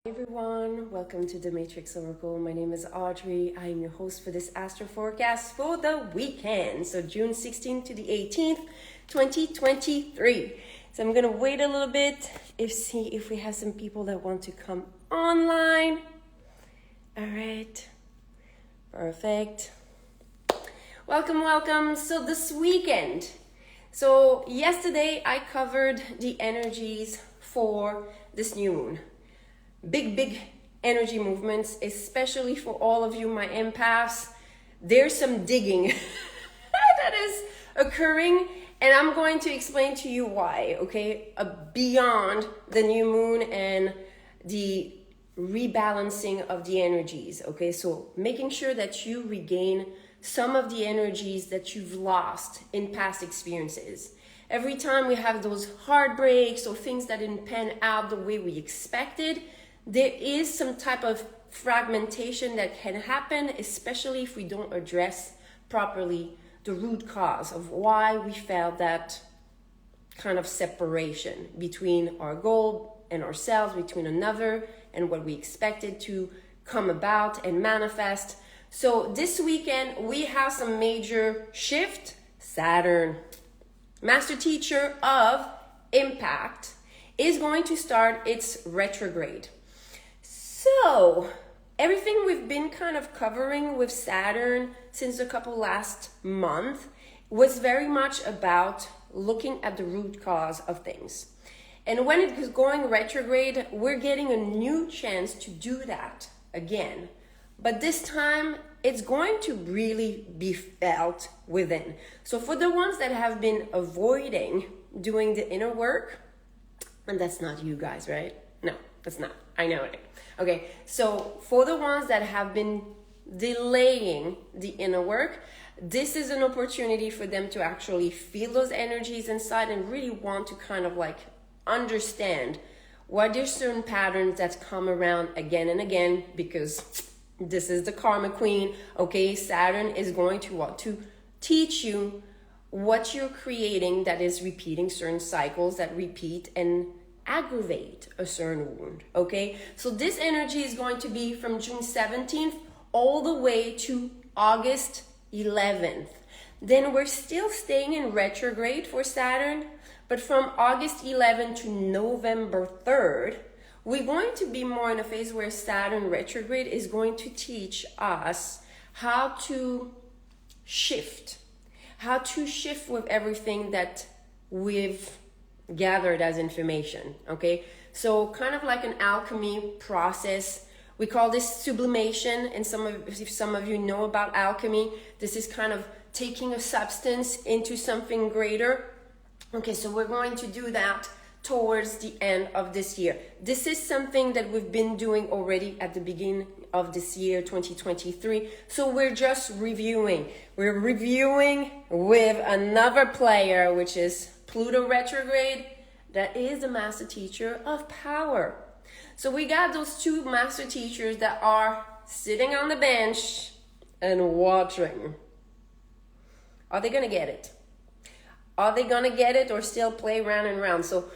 Hi everyone, welcome to the Matrix Oracle. My name is Audrey. I am your host for this astro forecast for the weekend. So June 16th to the 18th, 2023. So I'm going to wait a little bit see if we have some people that want to come online. All right. Perfect. Welcome. So this weekend. So yesterday I covered the energies for this new moon. Big energy movements, especially for all of you, my empaths. There's some digging that is occurring, and I'm going to explain to you why, okay? Beyond the new moon and the rebalancing of the energies, okay? So making sure that you regain some of the energies that you've lost in past experiences. Every time we have those heartbreaks or things that didn't pan out the way we expected, there is some type of fragmentation that can happen, especially if we don't address properly the root cause of why we felt that kind of separation between our goal and ourselves, between another and what we expected to come about and manifest. So this weekend, we have some major shift. Saturn, master teacher of impact, is going to start its retrograde. So everything we've been kind of covering with Saturn since a couple last month was very much about looking at the root cause of things. And when it is going retrograde, we're getting a new chance to do that again. But this time, it's going to really be felt within. So for the ones that have been avoiding doing the inner work, and that's not you guys, right? No, that's not. I know it. Okay, so for the ones that have been delaying the inner work, this is an opportunity for them to actually feel those energies inside and really want to kind of like understand why there's certain patterns that come around again and again, because this is the karma queen. Okay, Saturn is going to want to teach you what you're creating that is repeating certain cycles that repeat and aggravate a certain wound. Okay, so this energy is going to be from June 17th all the way to August 11th. Then we're still staying in retrograde for Saturn, but from August 11th to November 3rd, we're going to be more in a phase where Saturn retrograde is going to teach us how to shift with everything that we've gathered as information. Okay, so kind of like an alchemy process. We call this sublimation, and if some of you know about alchemy, this is kind of taking a substance into something greater. Okay, so we're going to do that towards the end of this year. This is something that we've been doing already at the beginning of this year, 2023. So we're just reviewing. We're reviewing with another player, which is Pluto retrograde, that is the master teacher of power. So we got those two master teachers that are sitting on the bench and watching. Are they going to get it? Are they going to get it or still play round and round? So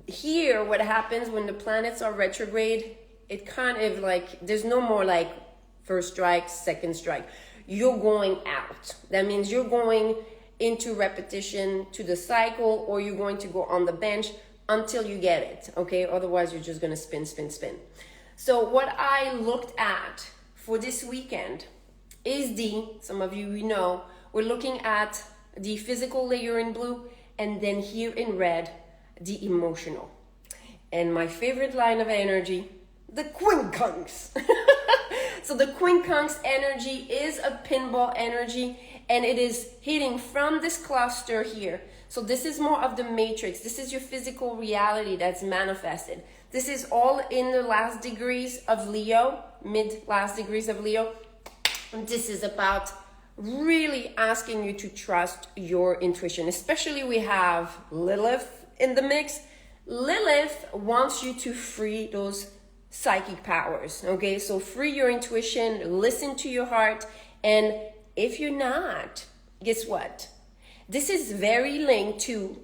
here, what happens when the planets are retrograde, it kind of like, there's no more like first strike, second strike. You're going out. That means you're going into repetition to the cycle, or you're going to go on the bench until you get it, okay? Otherwise, you're just gonna spin. So what I looked at for this weekend is some of you know, we're looking at the physical layer in blue, and then here in red, the emotional. And my favorite line of energy, the quincunx. So the quincunx energy is a pinball energy, and it is hitting from this cluster here. So this is more of the matrix. This is your physical reality that's manifested. This is all in the last degrees of Leo, mid last degrees of Leo. And this is about really asking you to trust your intuition. Especially we have Lilith in the mix. Lilith wants you to free those psychic powers. Okay, so free your intuition, listen to your heart, and if you're not, guess what? This is very linked to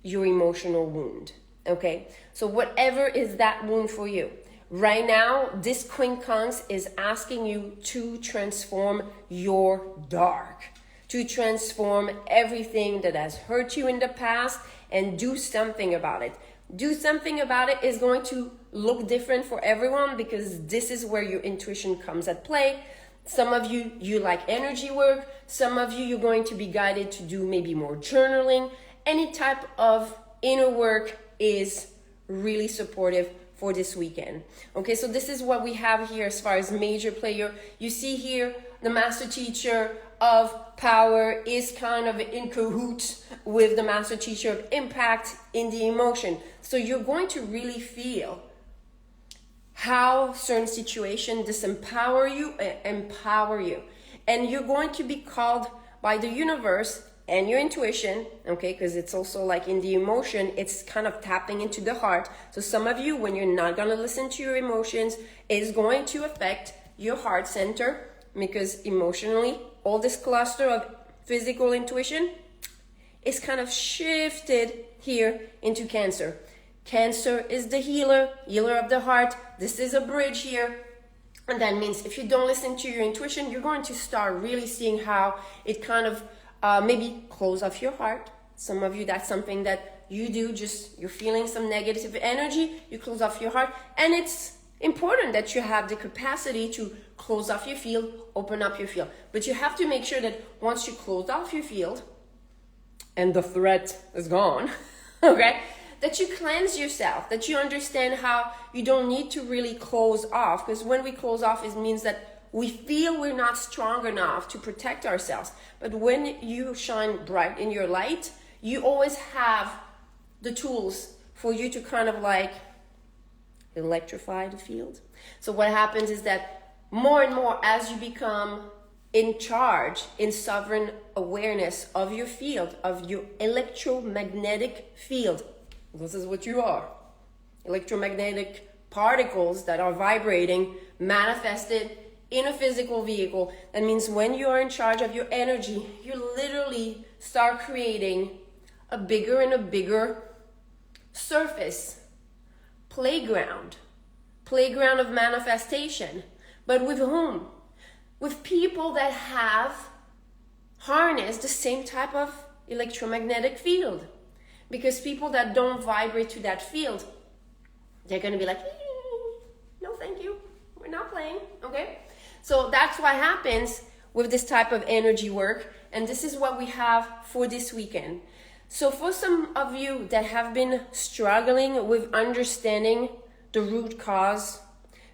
your emotional wound. Okay, so whatever is that wound for you, right now, this quincunx is asking you to transform your dark, to transform everything that has hurt you in the past and do something about it. Do something about it is going to look different for everyone because this is where your intuition comes at play. Some of you, you like energy work. Some of you, you're going to be guided to do maybe more journaling. Any type of inner work is really supportive for this weekend. Okay, so this is what we have here as far as major player. You see here, the master teacher of power is kind of in cahoots with the master teacher of impact in the emotion. So you're going to really feel how certain situations disempower you and empower you. And you're going to be called by the universe and your intuition, okay, because it's also like in the emotion, it's kind of tapping into the heart. So some of you, when you're not going to listen to your emotions, it's going to affect your heart center, because emotionally, all this cluster of physical intuition is kind of shifted here into Cancer. Cancer is the healer of the heart. This is a bridge here. And that means if you don't listen to your intuition, you're going to start really seeing how it kind of maybe close off your heart. Some of you, that's something that you do, just you're feeling some negative energy, you close off your heart. And it's important that you have the capacity to close off your field, open up your field. But you have to make sure that once you close off your field and the threat is gone, okay, that you cleanse yourself, that you understand how you don't need to really close off. Because when we close off, it means that we feel we're not strong enough to protect ourselves. But when you shine bright in your light, you always have the tools for you to kind of like electrify the field. So what happens is that more and more as you become in charge, in sovereign awareness of your field, of your electromagnetic field, this is what you are. Electromagnetic particles that are vibrating, manifested in a physical vehicle. That means when you are in charge of your energy, you literally start creating a bigger and a bigger surface, playground of manifestation. But with whom? With people that have harnessed the same type of electromagnetic field. Because people that don't vibrate to that field, they're going to be like, no, thank you. We're not playing. Okay. So that's what happens with this type of energy work. And this is what we have for this weekend. So for some of you that have been struggling with understanding the root cause,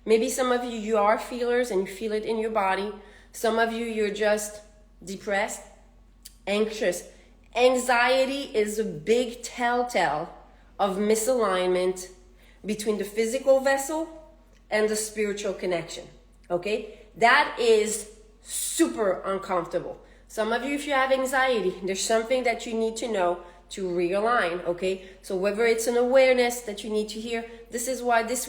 maybe some of you, you are feelers and you feel it in your body. Some of you, you're just depressed, anxious. Anxiety is a big telltale of misalignment between the physical vessel and the spiritual connection, okay? That is super uncomfortable. Some of you, if you have anxiety, there's something that you need to know to realign, okay? So whether it's an awareness that you need to hear, this is why this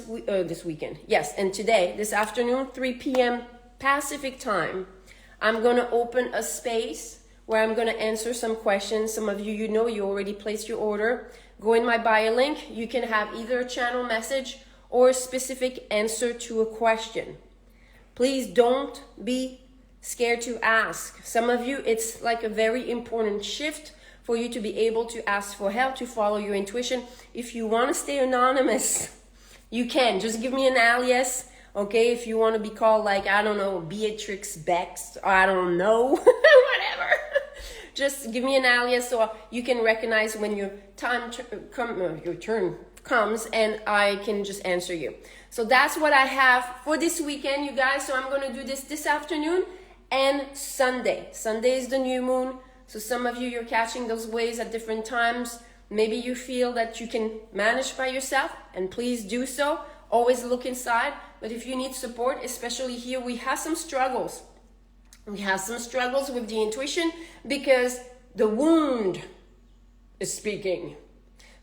weekend, yes, and today, this afternoon, 3 p.m. Pacific time, I'm going to open a space where I'm going to answer some questions. Some of you, you know, you already placed your order. Go in my bio link. You can have either a channel message or a specific answer to a question. Please don't be scared to ask. Some of you, it's like a very important shift for you to be able to ask for help, to follow your intuition. If you want to stay anonymous, you can. Just give me an alias, okay? If you want to be called like, I don't know, Beatrix Bex, or I don't know, whatever. Just give me an alias so you can recognize when your your turn comes and I can just answer you. So that's what I have for this weekend, you guys. So I'm going to do this afternoon and Sunday. Sunday is the new moon. So some of you, you're catching those waves at different times. Maybe you feel that you can manage by yourself, and please do so. Always look inside. But if you need support, especially here, we have some struggles. We have some struggles with the intuition because the wound is speaking.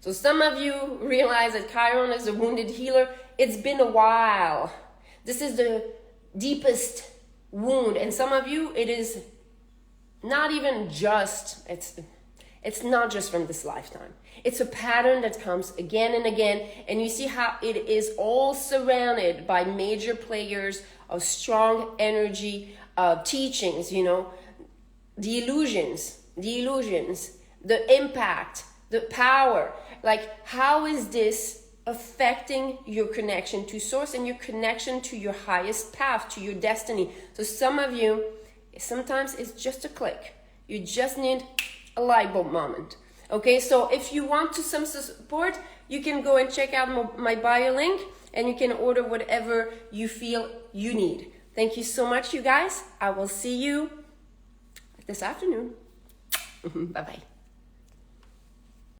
So some of you realize that Chiron is a wounded healer. It's been a while. This is the deepest wound. And some of you, it is not even just, it's not just from this lifetime. It's a pattern that comes again and again, and you see how it is all surrounded by major players of strong energy, teachings, you know, the illusions, the impact, the power. Like, how is this affecting your connection to source and your connection to your highest path, to your destiny? So some of you, sometimes it's just a click. You just need a light bulb moment. Okay, so if you want some support, you can go and check out my bio link, and you can order whatever you feel you need. Thank you so much, you guys. I will see you this afternoon. Bye-bye.